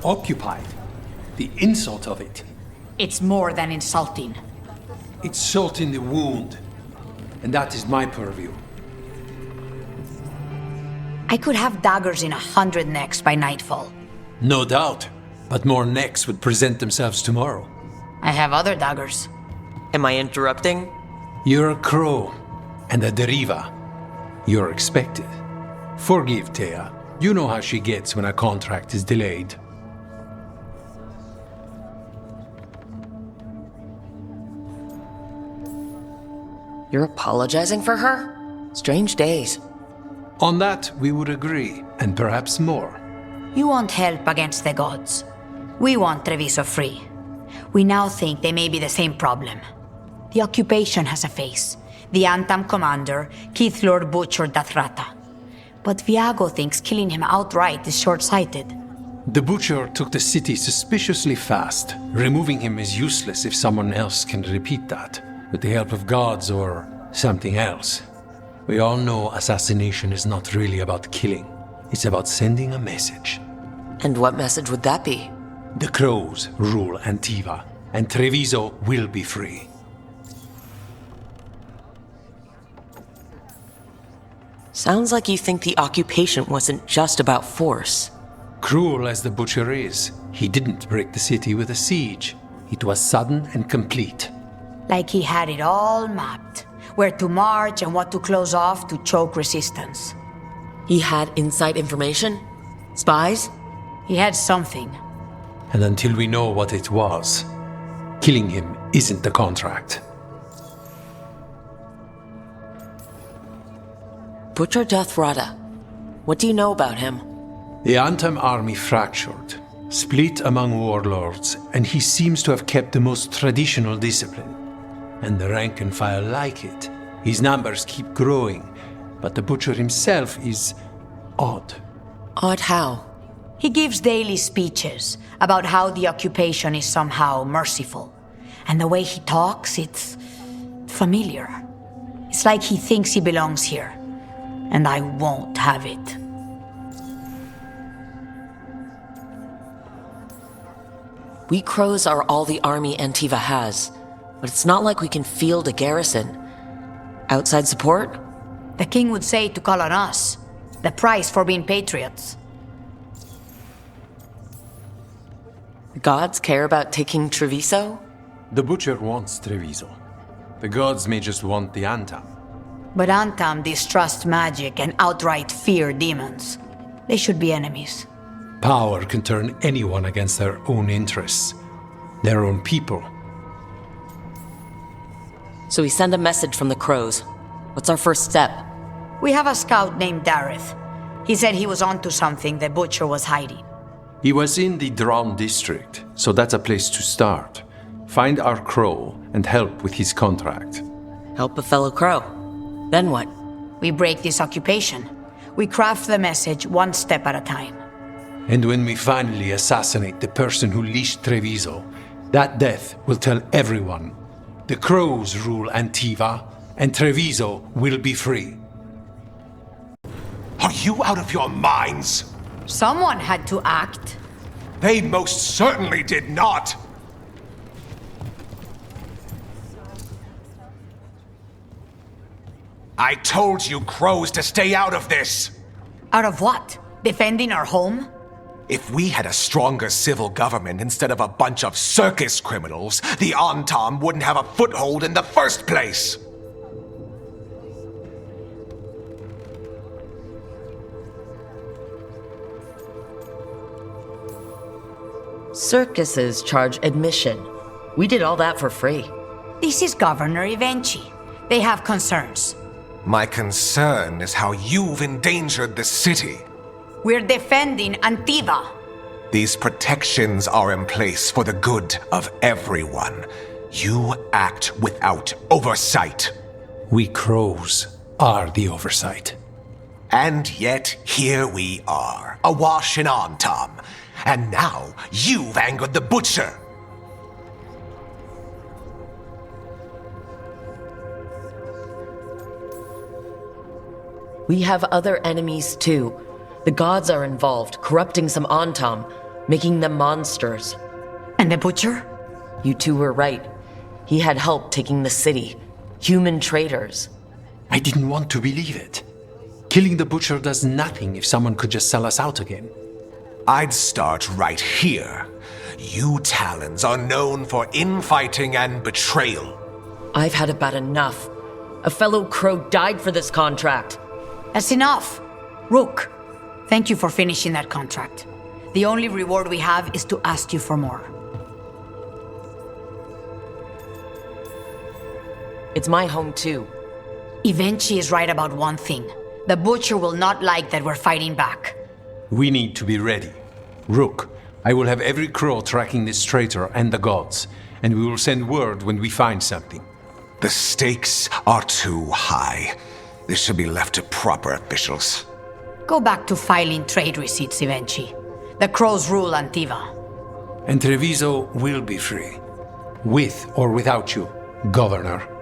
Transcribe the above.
occupied. The insult of it. It's more than insulting. It's salt in the wound. And that is my purview. I could have daggers in 100 necks by nightfall. No doubt. But more necks would present themselves tomorrow. I have other daggers. Am I interrupting? You're a crow. And a deriva. You're expected. Forgive Thea. You know how she gets when a contract is delayed. You're apologizing for her? Strange days. On that, we would agree, and perhaps more. You want help against the gods. We want Treviso free. We now think they may be the same problem. The occupation has a face. The Antam commander, Keith Lord Butcher Dathrata. But Viago thinks killing him outright is short-sighted. The Butcher took the city suspiciously fast. Removing him is useless if someone else can repeat that, with the help of gods or something else. We all know assassination is not really about killing. It's about sending a message. And what message would that be? The crows rule Antiva, and Treviso will be free. Sounds like you think the occupation wasn't just about force. Cruel as the Butcher is, he didn't break the city with a siege. It was sudden and complete. Like he had it all mapped. Where to march and what to close off to choke resistance. He had inside information? Spies? He had something. And until we know what it was, killing him isn't the contract. Butcher Dathrata. What do you know about him? The Antam army fractured, split among warlords, and he seems to have kept the most traditional discipline. And the rank and file like it. His numbers keep growing, but the Butcher himself is odd. Odd how? He gives daily speeches about how the occupation is somehow merciful. And the way he talks, it's familiar. It's like he thinks he belongs here. And I won't have it. We crows are all the army Antiva has, but it's not like we can field a garrison. Outside support? The king would say to call on us. The price for being patriots. The gods care about taking Treviso? The Butcher wants Treviso. The gods may just want the Antam. But Antam distrust magic and outright fear demons. They should be enemies. Power can turn anyone against their own interests, their own people. So we send a message from the crows. What's our first step? We have a scout named Dareth. He said he was onto something the Butcher was hiding. He was in the Drown district, so that's a place to start. Find our crow and help with his contract. Help a fellow crow. Then what? We break this occupation. We craft the message one step at a time. And when we finally assassinate the person who leashed Treviso, that death will tell everyone. The crows rule Antiva, and Treviso will be free. Are you out of your minds? Someone had to act. They most certainly did not! I told you crows to stay out of this! Out of what? Defending our home? If we had a stronger civil government instead of a bunch of circus criminals, the Antam wouldn't have a foothold in the first place! Circuses charge admission. We did all that for free. This is Governor Evenchi. They have concerns. My concern is how you've endangered the city. We're defending Antiva. These protections are in place for the good of everyone. You act without oversight. We crows are the oversight. And yet, here we are, awash in Antam. And now, you've angered the Butcher. We have other enemies too. The gods are involved, corrupting some Antam. making them monsters. And the butcher? You two were right. He had help taking the city. Human traitors. I didn't want to believe it. Killing the butcher does nothing if someone could just sell us out again. I'd start right here. You Talons are known for infighting and betrayal. I've had about enough. A fellow crow died for this contract. That's enough. Rook, thank you for finishing that contract. The only reward we have is to ask you for more. It's my home too. Ivenchi is right about one thing. The butcher will not like that we're fighting back. We need to be ready. Rook, I will have every crow tracking this traitor and the gods, and we will send word when we find something. The stakes are too high. This should be left to proper officials. Go back to filing trade receipts, Ivenchi. The crows rule Antiva. And Treviso will be free. With or without you, Governor.